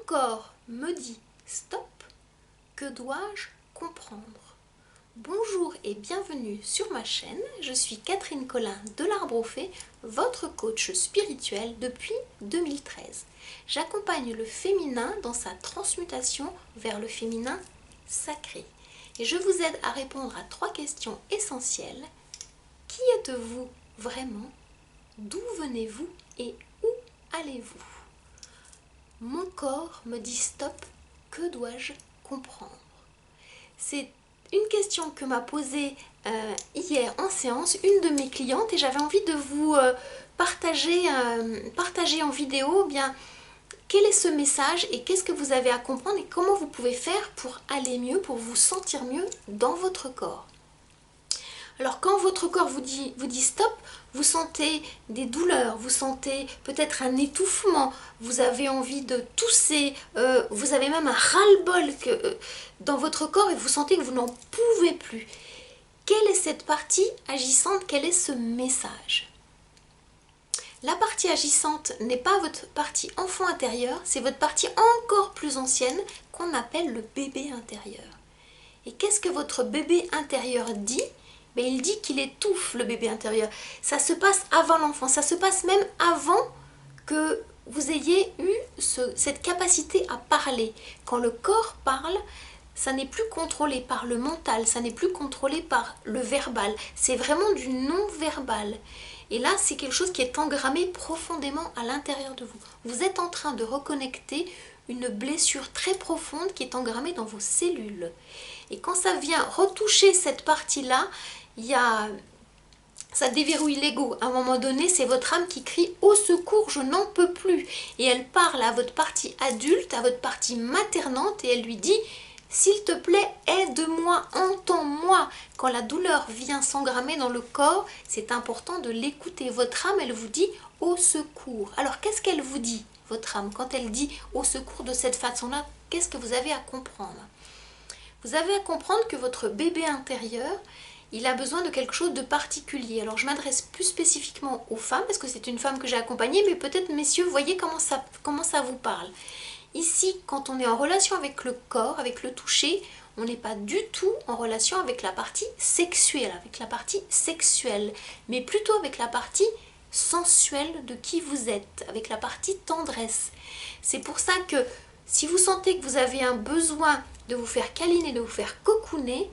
corps me dit stop, que dois-je comprendre? Bonjour et bienvenue sur ma chaîne, je suis Catherine Collin de l'Arbre au Fées, votre coach spirituel depuis 2013. J'accompagne le féminin dans sa transmutation vers le féminin sacré. Et je vous aide à répondre à 3 questions essentielles. Qui êtes-vous vraiment? D'où venez-vous et où allez-vous? Mon corps me dit stop, que dois-je comprendre? C'est une question que m'a posée hier en séance une de mes clientes et j'avais envie de vous partager en vidéo bien quel est ce message et qu'est-ce que vous avez à comprendre et comment vous pouvez faire pour aller mieux, pour vous sentir mieux dans votre corps. Alors quand votre corps vous dit stop, vous sentez des douleurs, vous sentez peut-être un étouffement, vous avez envie de tousser, vous avez même un ras-le-bol dans votre corps et vous sentez que vous n'en pouvez plus. Quelle est cette partie agissante? Quel est ce message? La partie agissante n'est pas votre partie enfant intérieur, c'est votre partie encore plus ancienne qu'on appelle le bébé intérieur. Et qu'est-ce que votre bébé intérieur dit? Mais il dit qu'il étouffe, le bébé intérieur. Ça se passe avant l'enfant, ça se passe même avant que vous ayez eu cette capacité à parler. Quand le corps parle, ça n'est plus contrôlé par le mental, ça n'est plus contrôlé par le verbal. C'est vraiment du non-verbal. Et là, c'est quelque chose qui est engrammé profondément à l'intérieur de vous. Vous êtes en train de reconnecter une blessure très profonde qui est engrammée dans vos cellules. Et quand ça vient retoucher cette partie-là, ça déverrouille l'ego. À un moment donné, c'est votre âme qui crie « Au secours, je n'en peux plus !» Et elle parle à votre partie adulte, à votre partie maternante, et elle lui dit « S'il te plaît, aide-moi, entends-moi !» Quand la douleur vient s'engrammer dans le corps, c'est important de l'écouter. Votre âme, elle vous dit « Au secours !» Alors, qu'est-ce qu'elle vous dit, votre âme, quand elle dit « Au secours » de cette façon-là? Qu'est-ce que vous avez à comprendre? Vous avez à comprendre que votre bébé intérieur, il a besoin de quelque chose de particulier. Alors je m'adresse plus spécifiquement aux femmes, parce que c'est une femme que j'ai accompagnée, mais peut-être messieurs, voyez comment ça vous parle. Ici, quand on est en relation avec le corps, avec le toucher, on n'est pas du tout en relation avec la partie sexuelle, mais plutôt avec la partie sensuelle de qui vous êtes, avec la partie tendresse. C'est pour ça que si vous sentez que vous avez un besoin de vous faire câliner, de vous faire cocooner,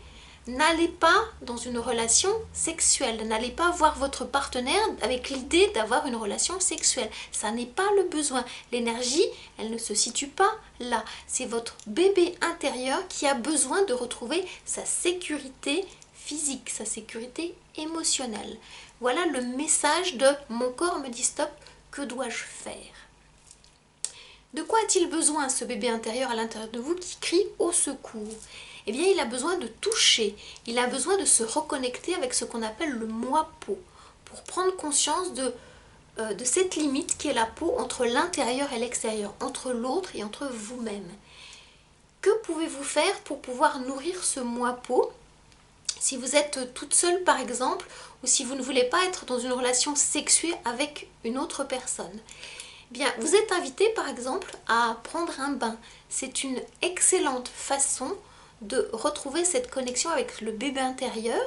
n'allez pas dans une relation sexuelle, n'allez pas voir votre partenaire avec l'idée d'avoir une relation sexuelle. Ça n'est pas le besoin. L'énergie, elle ne se situe pas là. C'est votre bébé intérieur qui a besoin de retrouver sa sécurité physique, sa sécurité émotionnelle. Voilà le message de « Mon corps me dit stop, que dois-je faire ?» De quoi a-t-il besoin ce bébé intérieur à l'intérieur de vous qui crie au secours? Eh bien, il a besoin de toucher, il a besoin de se reconnecter avec ce qu'on appelle le moi-peau, pour prendre conscience de cette limite qui est la peau entre l'intérieur et l'extérieur, entre l'autre et entre vous-même. Que pouvez-vous faire pour pouvoir nourrir ce moi-peau? Si vous êtes toute seule par exemple, ou si vous ne voulez pas être dans une relation sexuée avec une autre personne, bien, vous êtes invité par exemple à prendre un bain. C'est une excellente façon de retrouver cette connexion avec le bébé intérieur.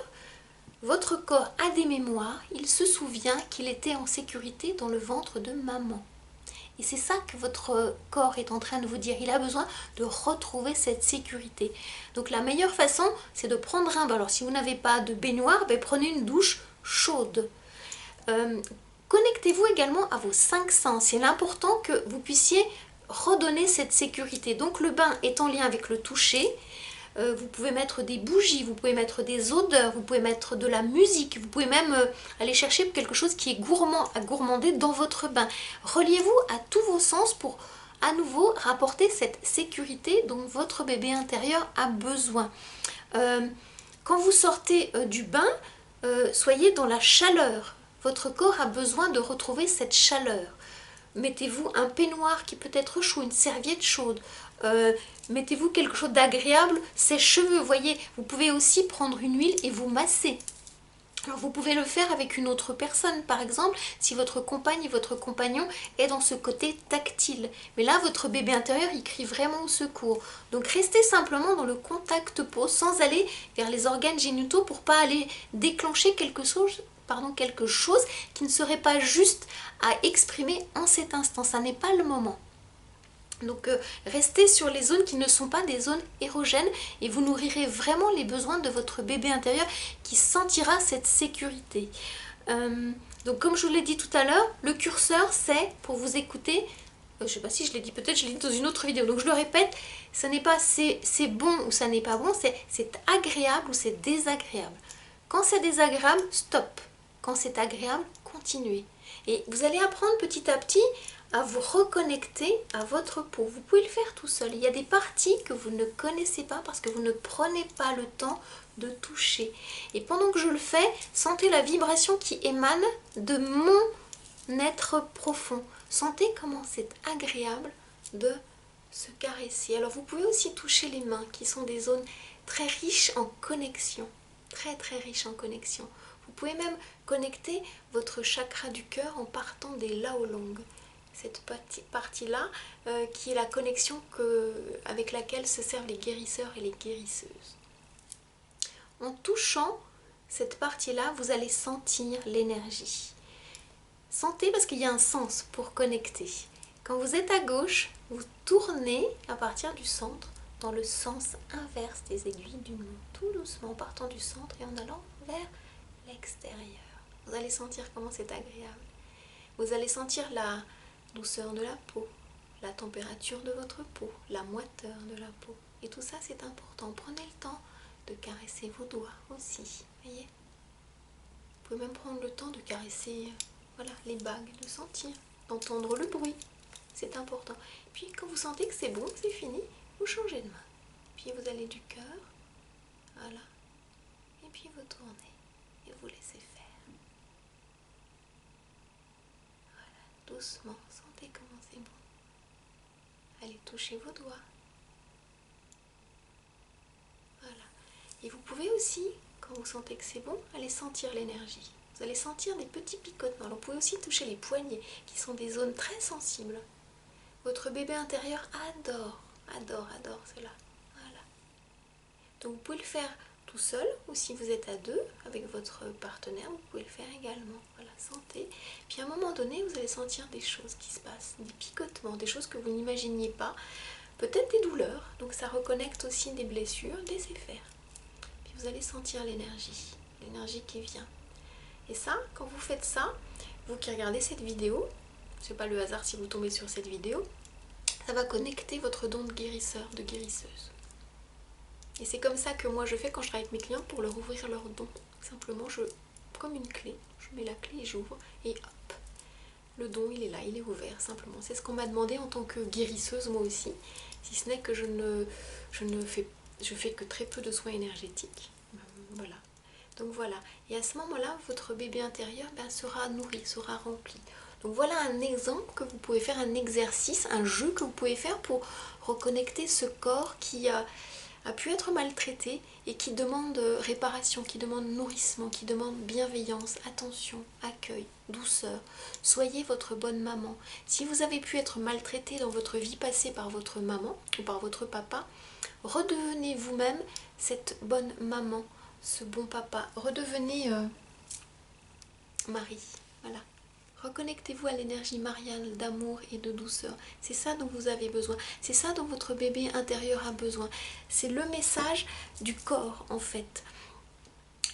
Votre corps a des mémoires, il se souvient qu'il était en sécurité dans le ventre de maman. Et c'est ça que votre corps est en train de vous dire, il a besoin de retrouver cette sécurité. Donc la meilleure façon, c'est de prendre un bain. Alors si vous n'avez pas de baignoire, prenez une douche chaude. Connectez-vous également à vos 5 sens. Il est important que vous puissiez redonner cette sécurité. Donc le bain est en lien avec le toucher. Vous pouvez mettre des bougies, vous pouvez mettre des odeurs, vous pouvez mettre de la musique, vous pouvez même aller chercher quelque chose qui est gourmand à gourmander dans votre bain. Reliez-vous à tous vos sens pour à nouveau rapporter cette sécurité dont votre bébé intérieur a besoin. Quand vous sortez du bain, soyez dans la chaleur. Votre corps a besoin de retrouver cette chaleur. Mettez-vous un peignoir qui peut être chaud, une serviette chaude. Mettez-vous quelque chose d'agréable, ses cheveux, voyez. Vous pouvez aussi prendre une huile et vous masser. Alors vous pouvez le faire avec une autre personne, par exemple, si votre compagne et votre compagnon est dans ce côté tactile. Mais là, votre bébé intérieur, il crie vraiment au secours. Donc restez simplement dans le contact peau, sans aller vers les organes génitaux pour pas aller déclencher quelque chose qui ne serait pas juste à exprimer en cet instant. Ça n'est pas le moment. Donc restez sur les zones qui ne sont pas des zones érogènes et vous nourrirez vraiment les besoins de votre bébé intérieur qui sentira cette sécurité. Donc comme je vous l'ai dit tout à l'heure, le curseur c'est pour vous écouter, je ne sais pas si je l'ai dit, peut-être je l'ai dit dans une autre vidéo, donc je le répète, ce n'est pas c'est bon ou ça n'est pas bon, c'est agréable ou c'est désagréable. Quand c'est désagréable, stop. Quand c'est agréable, continuez. Et vous allez apprendre petit à petit à vous reconnecter à votre peau. Vous pouvez le faire tout seul. Il y a des parties que vous ne connaissez pas parce que vous ne prenez pas le temps de toucher. Et pendant que je le fais, sentez la vibration qui émane de mon être profond. Sentez comment c'est agréable de se caresser. Alors vous pouvez aussi toucher les mains qui sont des zones très riches en connexion. Très très riches en connexion. Vous pouvez même connecter votre chakra du cœur en partant des Laolong. Cette partie-là qui est la connexion avec laquelle se servent les guérisseurs et les guérisseuses. En touchant cette partie-là, vous allez sentir l'énergie. Sentez parce qu'il y a un sens pour connecter. Quand vous êtes à gauche, vous tournez à partir du centre dans le sens inverse des aiguilles d'une montre, tout doucement en partant du centre et en allant vers l'extérieur. Vous allez sentir comment c'est agréable. Vous allez sentir la douceur de la peau, la température de votre peau, la moiteur de la peau. Et tout ça, c'est important. Prenez le temps de caresser vos doigts aussi. Voyez, vous pouvez même prendre le temps de caresser voilà, les bagues, de sentir, d'entendre le bruit. C'est important. Puis quand vous sentez que c'est bon, c'est fini, vous changez de main. Puis vous allez du cœur, voilà. Et puis vous tournez et vous laissez faire. Voilà, doucement. Sentez comment c'est bon. Allez toucher vos doigts. Voilà. Et vous pouvez aussi, quand vous sentez que c'est bon, aller sentir l'énergie. Vous allez sentir des petits picotements. Alors vous pouvez aussi toucher les poignets, qui sont des zones très sensibles. Votre bébé intérieur adore cela. Voilà. Donc vous pouvez le faire tout seul, ou si vous êtes à deux avec votre partenaire, vous pouvez le faire également. Voilà, sentez. Puis à un moment donné, vous allez sentir des choses qui se passent, des picotements, des choses que vous n'imaginiez pas, peut-être des douleurs. Donc ça reconnecte aussi des blessures, laissez faire. Puis vous allez sentir l'énergie qui vient. Et ça, quand vous faites ça, vous qui regardez cette vidéo, c'est pas le hasard si vous tombez sur cette vidéo, ça va connecter votre don de guérisseur, de guérisseuse. Et c'est comme ça que moi je fais quand je travaille avec mes clients pour leur ouvrir leur don. Simplement, comme une clé, je mets la clé et j'ouvre et hop, le don il est là, il est ouvert simplement. C'est ce qu'on m'a demandé en tant que guérisseuse moi aussi, si ce n'est que je fais que très peu de soins énergétiques. Voilà. Donc voilà, et à ce moment-là, votre bébé intérieur sera nourri, sera rempli. Donc voilà un exemple que vous pouvez faire, un exercice, un jeu que vous pouvez faire pour reconnecter ce corps qui a pu être maltraité et qui demande réparation, qui demande nourrissement, qui demande bienveillance, attention, accueil, douceur. Soyez votre bonne maman. Si vous avez pu être maltraité dans votre vie passée par votre maman ou par votre papa, redevenez vous-même cette bonne maman, ce bon papa. Redevenez Marie, voilà. Reconnectez-vous à l'énergie mariale d'amour et de douceur. C'est ça dont vous avez besoin. C'est ça dont votre bébé intérieur a besoin. C'est le message du corps en fait.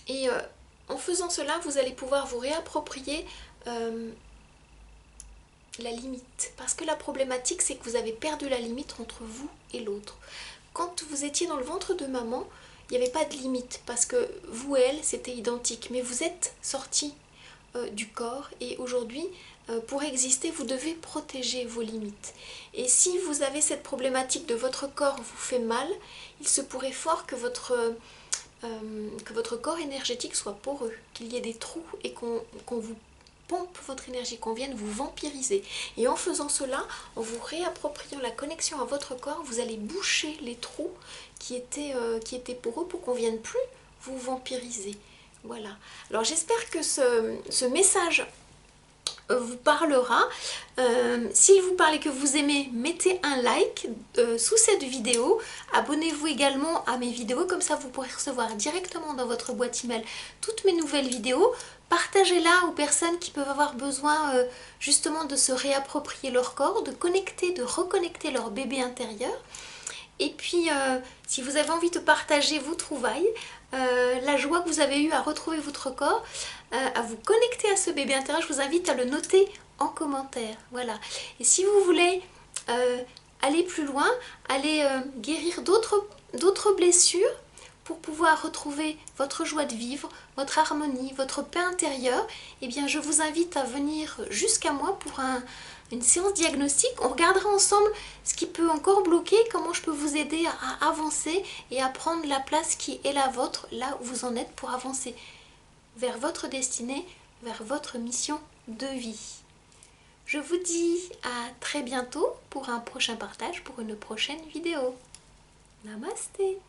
Et en faisant cela, vous allez pouvoir vous réapproprier la limite. Parce que la problématique, c'est que vous avez perdu la limite entre vous et l'autre. Quand vous étiez dans le ventre de maman, il n'y avait pas de limite. Parce que vous et elle, c'était identique. Mais vous êtes sortis du corps et aujourd'hui pour exister vous devez protéger vos limites et si vous avez cette problématique de votre corps vous fait mal, il se pourrait fort que votre corps énergétique soit poreux, qu'il y ait des trous et qu'on vous pompe votre énergie, qu'on vienne vous vampiriser. Et en faisant cela, en vous réappropriant la connexion à votre corps, vous allez boucher les trous qui étaient poreux pour qu'on ne vienne plus vous vampiriser. Voilà. Alors j'espère que ce message vous parlera. S'il vous parle et que vous aimez, mettez un like sous cette vidéo. Abonnez-vous également à mes vidéos, comme ça vous pourrez recevoir directement dans votre boîte email toutes mes nouvelles vidéos. Partagez-la aux personnes qui peuvent avoir besoin justement de se réapproprier leur corps, de connecter, de reconnecter leur bébé intérieur. Et puis, si vous avez envie de partager vos trouvailles, la joie que vous avez eue à retrouver votre corps, à vous connecter à ce bébé intérieur, je vous invite à le noter en commentaire. Voilà. Et si vous voulez aller plus loin, aller guérir d'autres blessures pour pouvoir retrouver votre joie de vivre, votre harmonie, votre paix intérieure, eh bien je vous invite à venir jusqu'à moi pour une séance diagnostique. On regardera ensemble ce qui peut encore bloquer, comment je peux vous aider à avancer et à prendre la place qui est la vôtre, là où vous en êtes, pour avancer vers votre destinée, vers votre mission de vie. Je vous dis à très bientôt pour un prochain partage, pour une prochaine vidéo. Namasté.